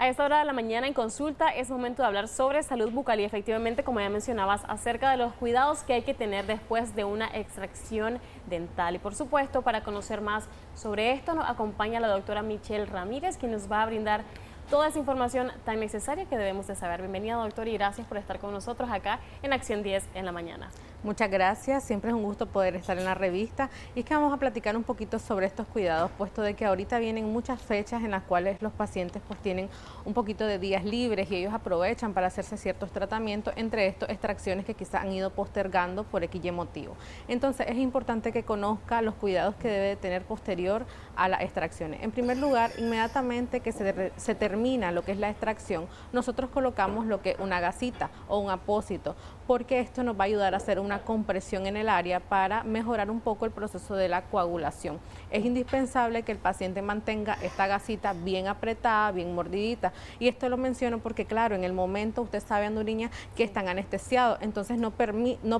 A esta hora de la mañana en consulta es momento de hablar sobre salud bucal y efectivamente, como ya mencionabas, acerca de los cuidados que hay que tener después de una extracción dental. Y por supuesto, para conocer más sobre esto nos acompaña la doctora Michelle Ramírez, quien nos va a brindar toda esa información tan necesaria que debemos de saber. Bienvenida, doctora, y gracias por estar con nosotros acá en Acción 10 en la mañana. Muchas gracias, siempre es un gusto poder estar en la revista y es que vamos a platicar un poquito sobre estos cuidados, puesto de que ahorita vienen muchas fechas en las cuales los pacientes pues tienen un poquito de días libres y ellos aprovechan para hacerse ciertos tratamientos, entre estos extracciones que quizás han ido postergando por X motivo. Entonces es importante que conozca los cuidados que debe tener posterior a las extracciones. En primer lugar, inmediatamente que se termina lo que es la extracción, nosotros colocamos lo que es una gasita o un apósito, porque esto nos va a ayudar a hacer una compresión en el área para mejorar un poco el proceso de la coagulación. Es indispensable que el paciente mantenga esta gasita bien apretada, bien mordidita, y esto lo menciono porque claro, en el momento usted sabe, Anduriña, que están anestesiados, entonces no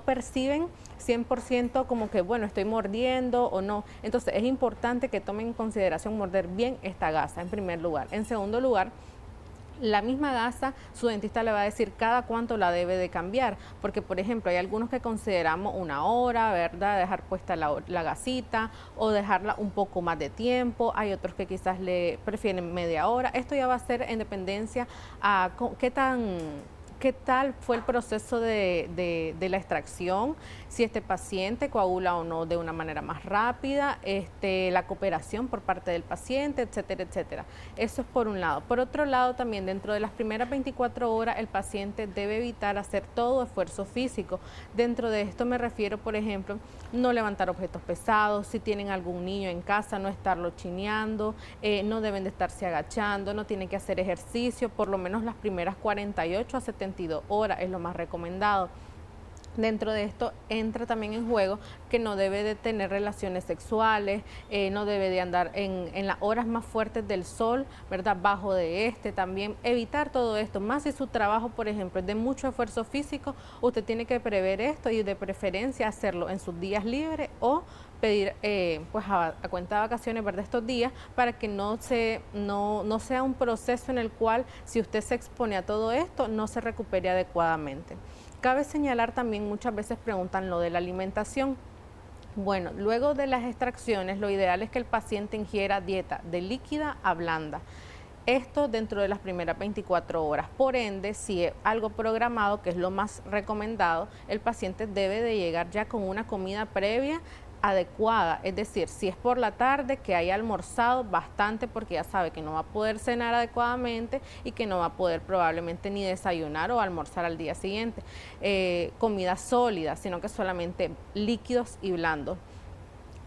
perciben 100% como que bueno, estoy mordiendo o no. Entonces es importante que tomen en consideración morder bien esta gasa en primer lugar. En segundo lugar, la misma gasa, su dentista le va a decir cada cuánto la debe de cambiar, porque por ejemplo hay algunos que consideramos una hora, ¿verdad? Dejar puesta la gasita o dejarla un poco más de tiempo, hay otros que quizás le prefieren media hora. Esto ya va a ser en dependencia a ¿qué tal fue el proceso de la extracción? Si este paciente coagula o no de una manera más rápida, la cooperación por parte del paciente, etcétera, etcétera. Eso es por un lado. Por otro lado, también dentro de las primeras 24 horas, el paciente debe evitar hacer todo esfuerzo físico. Dentro de esto me refiero, por ejemplo, no levantar objetos pesados, si tienen algún niño en casa, no estarlo chineando, no deben de estarse agachando, no tienen que hacer ejercicio, por lo menos las primeras 48 a 72 horas es lo más recomendado. Dentro de esto entra también en juego que no debe de tener relaciones sexuales, no debe de andar en las horas más fuertes del sol, ¿verdad? Bajo de también evitar todo esto, más si su trabajo, por ejemplo, es de mucho esfuerzo físico, usted tiene que prever esto y de preferencia hacerlo en sus días libres o pedir pues a cuenta de vacaciones, ¿verdad? Estos días para que no sea un proceso en el cual si usted se expone a todo esto no se recupere adecuadamente. Cabe señalar también, muchas veces preguntan lo de la alimentación. Bueno, luego de las extracciones, lo ideal es que el paciente ingiera dieta de líquida a blanda. Esto dentro de las primeras 24 horas. Por ende, si es algo programado, que es lo más recomendado, el paciente debe de llegar ya con una comida previa adecuada, es decir, si es por la tarde, que haya almorzado bastante porque ya sabe que no va a poder cenar adecuadamente y que no va a poder probablemente ni desayunar o almorzar al día siguiente. Comida sólida, sino que solamente líquidos y blandos.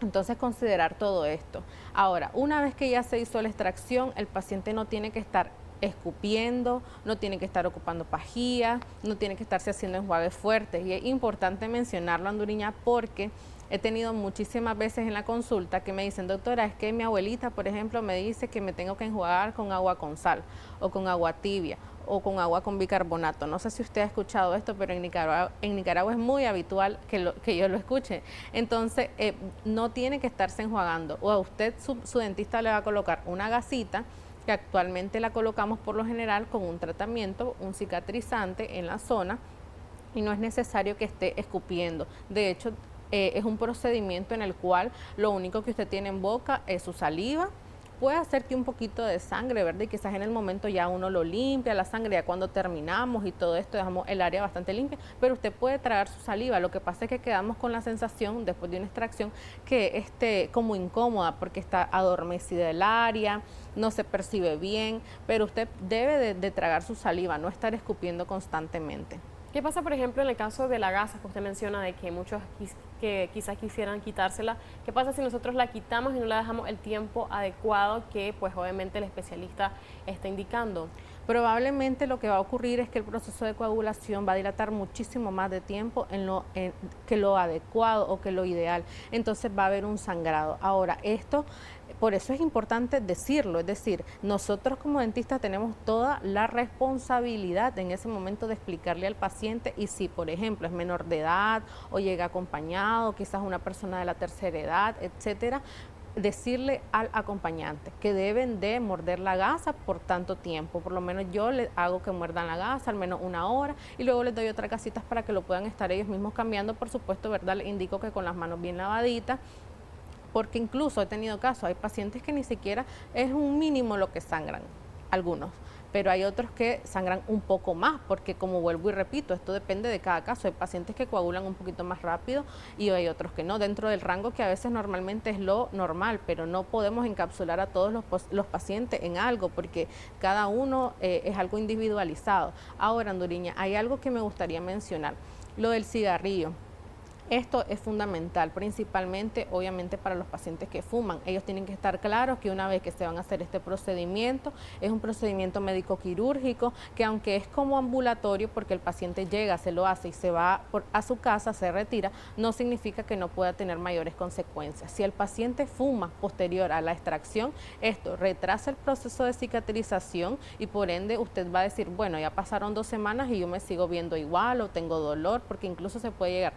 Entonces considerar todo esto. Ahora, una vez que ya se hizo la extracción, el paciente no tiene que estar escupiendo, no tiene que estar ocupando pajillas, no tiene que estarse haciendo enjuagues fuertes. Y es importante mencionarlo, Anduriña, porque he tenido muchísimas veces en la consulta que me dicen, doctora, es que mi abuelita, por ejemplo, me dice que me tengo que enjuagar con agua con sal o con agua tibia o con agua con bicarbonato. No sé si usted ha escuchado esto, pero en Nicaragua es muy habitual que yo lo escuche. Entonces, no tiene que estarse enjuagando. O a usted, su dentista le va a colocar una gasita, que actualmente la colocamos por lo general con un tratamiento, un cicatrizante en la zona, y no es necesario que esté escupiendo. De hecho, es un procedimiento en el cual lo único que usted tiene en boca es su saliva. Puede hacer que un poquito de sangre, ¿verdad? Y quizás en el momento ya uno lo limpia, la sangre, ya cuando terminamos y todo esto, dejamos el área bastante limpia, pero usted puede tragar su saliva. Lo que pasa es que quedamos con la sensación, después de una extracción, que como incómoda, porque está adormecida el área, no se percibe bien, pero usted debe de tragar su saliva, no estar escupiendo constantemente. ¿Qué pasa, por ejemplo, en el caso de la gasa que usted menciona de que muchos que quizás quisieran quitársela? ¿Qué pasa si nosotros la quitamos y no la dejamos el tiempo adecuado que pues obviamente el especialista está indicando? Probablemente lo que va a ocurrir es que el proceso de coagulación va a dilatar muchísimo más de tiempo que lo adecuado o que lo ideal. Entonces va a haber un sangrado. Ahora, por eso es importante decirlo, es decir, nosotros como dentistas tenemos toda la responsabilidad en ese momento de explicarle al paciente, y si por ejemplo es menor de edad o llega acompañado, quizás una persona de la tercera edad, etcétera, decirle al acompañante que deben de morder la gasa por tanto tiempo. Por lo menos yo les hago que muerdan la gasa al menos 1 hora y luego les doy otras gasitas para que lo puedan estar ellos mismos cambiando. Por supuesto, ¿verdad? Les indico que con las manos bien lavaditas, porque incluso he tenido casos, hay pacientes que ni siquiera es un mínimo lo que sangran, algunos, pero hay otros que sangran un poco más, porque como vuelvo y repito, esto depende de cada caso. Hay pacientes que coagulan un poquito más rápido y hay otros que no, dentro del rango que a veces normalmente es lo normal, pero no podemos encapsular a todos los pacientes en algo, porque cada uno es algo individualizado. Ahora, Anduriña, hay algo que me gustaría mencionar, lo del cigarrillo. Esto es fundamental, principalmente, obviamente, para los pacientes que fuman. Ellos tienen que estar claros que una vez que se van a hacer este procedimiento, es un procedimiento médico-quirúrgico, que aunque es como ambulatorio, porque el paciente llega, se lo hace y se va a su casa, se retira, no significa que no pueda tener mayores consecuencias. Si el paciente fuma posterior a la extracción, esto retrasa el proceso de cicatrización y por ende usted va a decir, bueno, ya pasaron 2 semanas y yo me sigo viendo igual o tengo dolor, porque incluso se puede llegar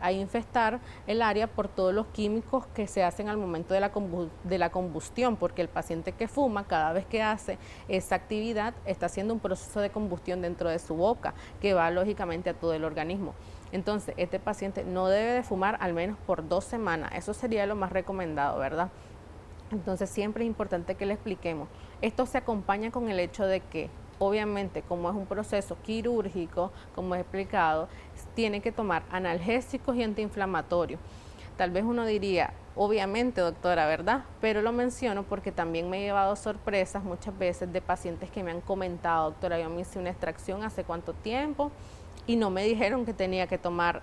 a infestar el área por todos los químicos que se hacen al momento de la combustión, porque el paciente que fuma, cada vez que hace esa actividad, está haciendo un proceso de combustión dentro de su boca, que va lógicamente a todo el organismo. Entonces, este paciente no debe de fumar al menos por 2 semanas, eso sería lo más recomendado, ¿verdad? Entonces, siempre es importante que le expliquemos. Esto se acompaña con el hecho de que, obviamente, como es un proceso quirúrgico, como he explicado, tiene que tomar analgésicos y antiinflamatorios. Tal vez uno diría, obviamente, doctora, ¿verdad? Pero lo menciono porque también me he llevado sorpresas muchas veces de pacientes que me han comentado, doctora, yo me hice una extracción hace cuánto tiempo y no me dijeron que tenía que tomar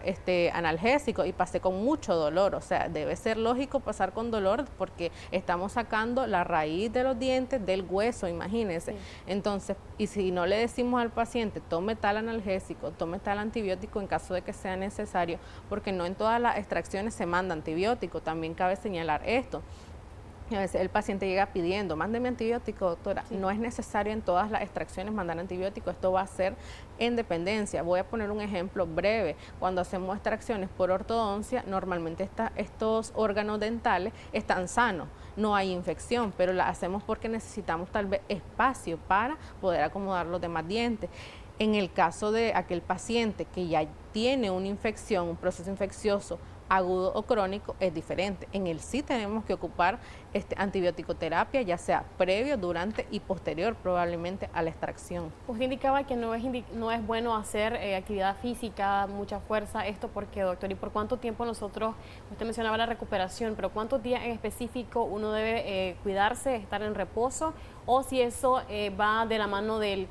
analgésico y pasé con mucho dolor. O sea, debe ser lógico pasar con dolor porque estamos sacando la raíz de los dientes del hueso, imagínense. Sí. Entonces, y si no le decimos al paciente, tome tal analgésico, tome tal antibiótico en caso de que sea necesario, porque no en todas las extracciones se manda antibiótico, también cabe señalar esto. A veces el paciente llega pidiendo, mándeme antibiótico, doctora. Sí. No es necesario en todas las extracciones mandar antibiótico, esto va a ser en dependencia. Voy a poner un ejemplo breve. Cuando hacemos extracciones por ortodoncia, normalmente estos órganos dentales están sanos, no hay infección, pero la hacemos porque necesitamos tal vez espacio para poder acomodar los demás dientes. En el caso de aquel paciente que ya tiene una infección, un proceso infeccioso, agudo o crónico, es diferente. En él sí tenemos que ocupar antibiótico-terapia, ya sea previo, durante y posterior probablemente a la extracción. Usted indicaba que no es bueno hacer actividad física, mucha fuerza, esto porque, doctor, ¿y por cuánto tiempo nosotros, usted mencionaba la recuperación, pero cuántos días en específico uno debe cuidarse, estar en reposo, o si eso va de la mano del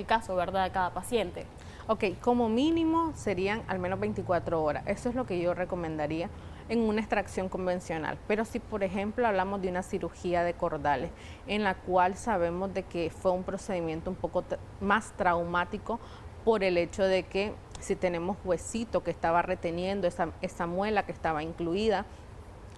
caso, ¿verdad?, de cada paciente? Ok, como mínimo serían al menos 24 horas. Eso es lo que yo recomendaría en una extracción convencional. Pero si, por ejemplo, hablamos de una cirugía de cordales, en la cual sabemos de que fue un procedimiento un poco más traumático por el hecho de que si tenemos huesito que estaba reteniendo esa muela que estaba incluida,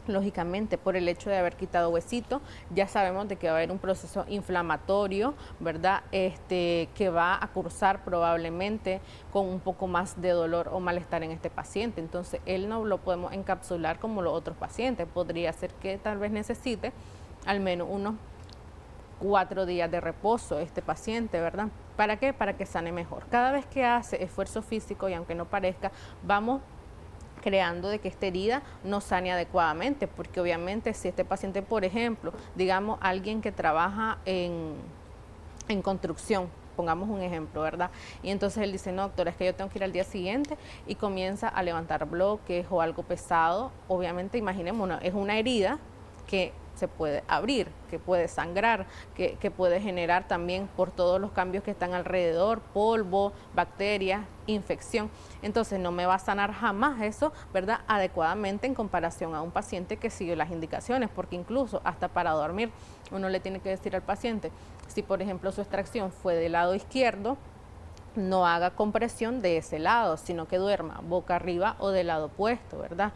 lógicamente, por el hecho de haber quitado huesito, ya sabemos de que va a haber un proceso inflamatorio, ¿verdad? Que va a cursar probablemente con un poco más de dolor o malestar en este paciente. Entonces, él no lo podemos encapsular como los otros pacientes. Podría ser que tal vez necesite al menos unos 4 días de reposo este paciente, ¿verdad? ¿Para qué? Para que sane mejor. Cada vez que hace esfuerzo físico, y aunque no parezca, vamos creando de que esta herida no sane adecuadamente, porque obviamente si este paciente, por ejemplo, digamos alguien que trabaja en construcción, pongamos un ejemplo, ¿verdad? Y entonces él dice, no, doctora, es que yo tengo que ir al día siguiente y comienza a levantar bloques o algo pesado. Obviamente, imaginémonos, es una herida que se puede abrir, que puede sangrar, que puede generar también por todos los cambios que están alrededor, polvo, bacterias, infección. Entonces no me va a sanar jamás eso, ¿verdad?, adecuadamente en comparación a un paciente que sigue las indicaciones, porque incluso hasta para dormir uno le tiene que decir al paciente, si por ejemplo su extracción fue del lado izquierdo, no haga compresión de ese lado, sino que duerma boca arriba o del lado opuesto, ¿verdad?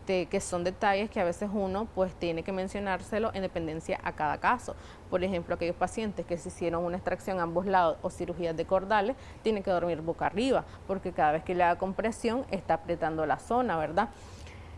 Que son detalles que a veces uno pues tiene que mencionárselo en dependencia a cada caso. Por ejemplo, aquellos pacientes que se hicieron una extracción a ambos lados o cirugías de cordales, tienen que dormir boca arriba, porque cada vez que le haga compresión está apretando la zona, ¿verdad?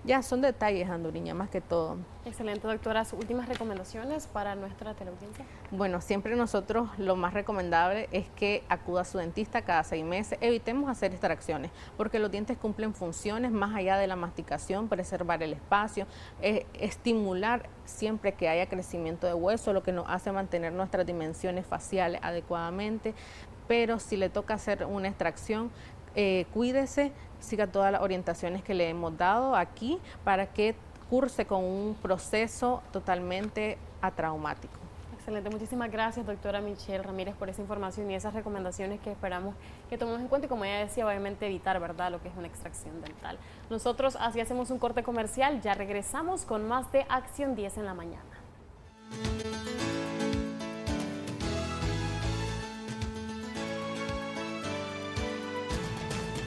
Ya son detalles, Anduriña, más que todo. Excelente, doctora. ¿Sus últimas recomendaciones para nuestra teleaudiencia? Bueno, siempre nosotros lo más recomendable es que acuda a su dentista cada 6 meses. Evitemos hacer extracciones porque los dientes cumplen funciones más allá de la masticación, preservar el espacio, estimular siempre que haya crecimiento de hueso, lo que nos hace mantener nuestras dimensiones faciales adecuadamente. Pero si le toca hacer una extracción, cuídese, siga todas las orientaciones que le hemos dado aquí para que curse con un proceso totalmente atraumático. Excelente, muchísimas gracias, doctora Michelle Ramírez, por esa información y esas recomendaciones que esperamos que tomemos en cuenta y, como ella decía, obviamente evitar, ¿verdad?, lo que es una extracción dental. Nosotros así hacemos un corte comercial, ya regresamos con más de Acción 10 en la mañana.